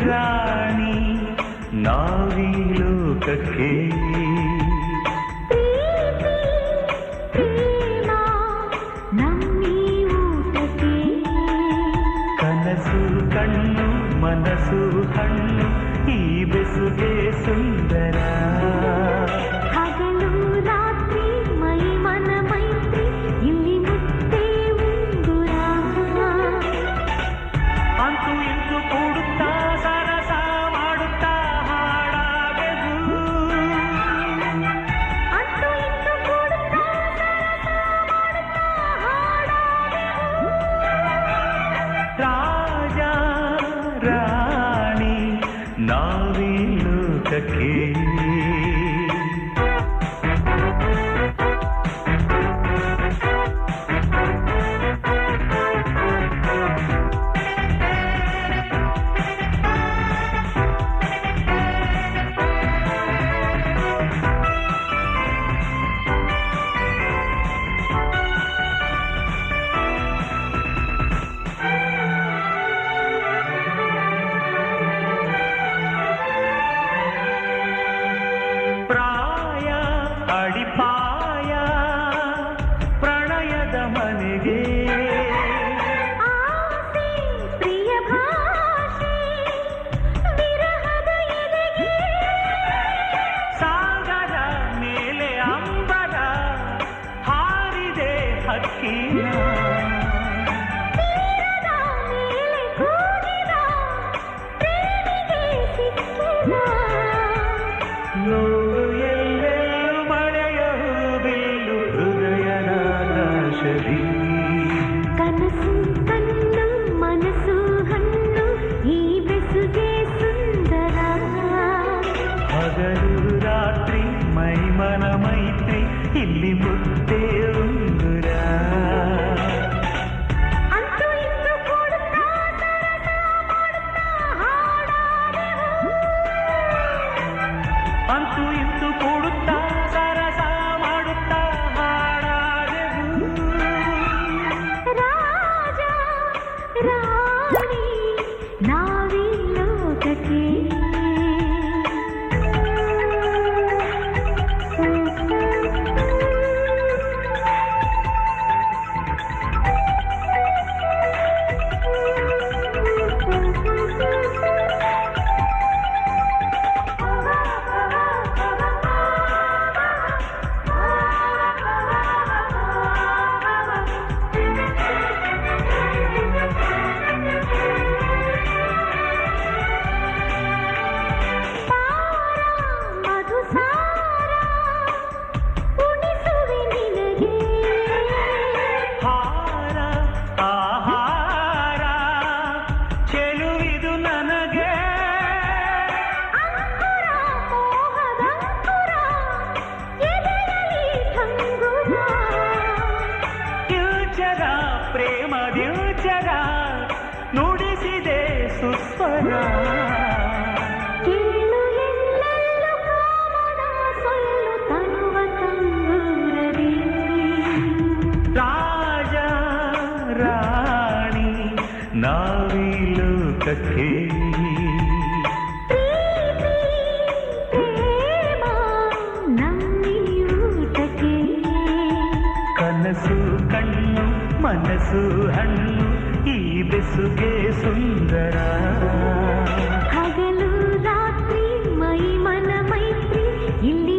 ರಾಣಿ ನಾವೀ ಲೋಕಕ್ಕೆ ಕನಸು ಕಣ್ಣು ಮನಸ್ಸು ಹಣ್ಣು ಈ ಬೆಸುಗೆ ಸುಂದರ ಹಗಲು ರಾತ್ರಿ ಮೈ ಮನ ಮೈತ್ರಿ ಇಲ್ಲಿ ಮುತ್ತೆ ಉಂಗುರ ಅಂತೂ ಇಂತು ಕೂಡುತ್ತಾ ಸರಸ ಮಾಡುತ್ತಾ ಹಾಡಾಗೆದು ಅಂತೂ ಇಂತು ಕೂಡುತ್ತಾ ಸರಸ ಮಾಡುತ್ತಾ ಹಾಡಾಗೆದು ರಾಜ ರಾಣಿ ನಾವೀ ಲೋಕಕ್ಕೆ ಪ್ರಾಯ ಅಡಿಪಾಯ ಪ್ರಣಯದ ಮನೆಗೆ ಆಸೆ ಪ್ರಿಯ ಭಾಷೆ ವಿರಹದ ಎದೆಗೆ ಸಾಗರ ಮೇಲೆ ಅಂಬರ ಹಾರಿದೆ ಹಕ್ಕಿನ ತೀರದ ಮೇಲೆ ಕೂಗಿದ ಪ್ರೇಮಿಗೆ ಸಿಕ್ಕಿದ ನೋಡು ಎಲ್ಲೆಲ್ಲೂ ಮಳೆಯ ಬಿಲ್ಲು ಹೃದಯದ ಆಕಾಶದಿ ಕನಸು ಕಣ್ಣು ಮನಸ್ಸು ಹಣ್ಣು ಈ ಬೆಸುಗೆ ಸುಂದರ ಹಗಲು ರಾತ್ರಿ ಮೈ ಮನ ಮೈತ್ರಿ ಇಲ್ಲಿ ಮುದ್ದೆ ಉಂಗುರ ಅಂತೂ ಇಂತು ಕೂಡುತ್ತಾ ಸರಸ ಮಾಡುತ್ತಾ ಹಾಡಾಗೆವು ಅಂತೂ ಇಂತು ಕೂಡುತ್ತಾ ಸರಸ ಮಾಡುತ್ತಾ ಹಾಡಾಗೆವು ರಾಜ ರಾಣಿ ನಾವೀ ಲೋಕಕ್ಕೆ ಮಧುಸಾರ ಉಣಿಸುವೆ ನಿನಗೆ ಹಾರ ಆಹಾರ ಚೆಲುವಿದು ನನಗೆ ಅಂಕುರ ಮೋಹದಂಕುರ ಎದೆಯಲ್ಲಿ ತಂಗುರ ದ್ಯೂಚರ ಪ್ರೇಮ ದ್ಯೂಚರ ನುಡಿಸಿದೆ ಸುಸ್ವರ ಕೇಳು ಎಲ್ಲೆಲ್ಲೂ ಕಾಮನ ಸೊಲ್ಲು ತನುವ ತಂಗೂರದಿ ರಾಜ ರಾಣಿ ನಾವೀ ಲೋಕಕ್ಕೆ ಪ್ರೀತಿ ಪ್ರೇಮ ನಮ್ಮಿ ಊಟಕ್ಕೆ ಕನಸು ಕಣ್ಣು ಮನಸ್ಸು ಹಣ್ಣು ಈ ಬೆಸುಗೆ ಸುಂದರ ಹಗಲು ರಾತ್ರಿ ಮೈ ಮನ ಮೈತ್ರಿ ಇಲ್ಲಿ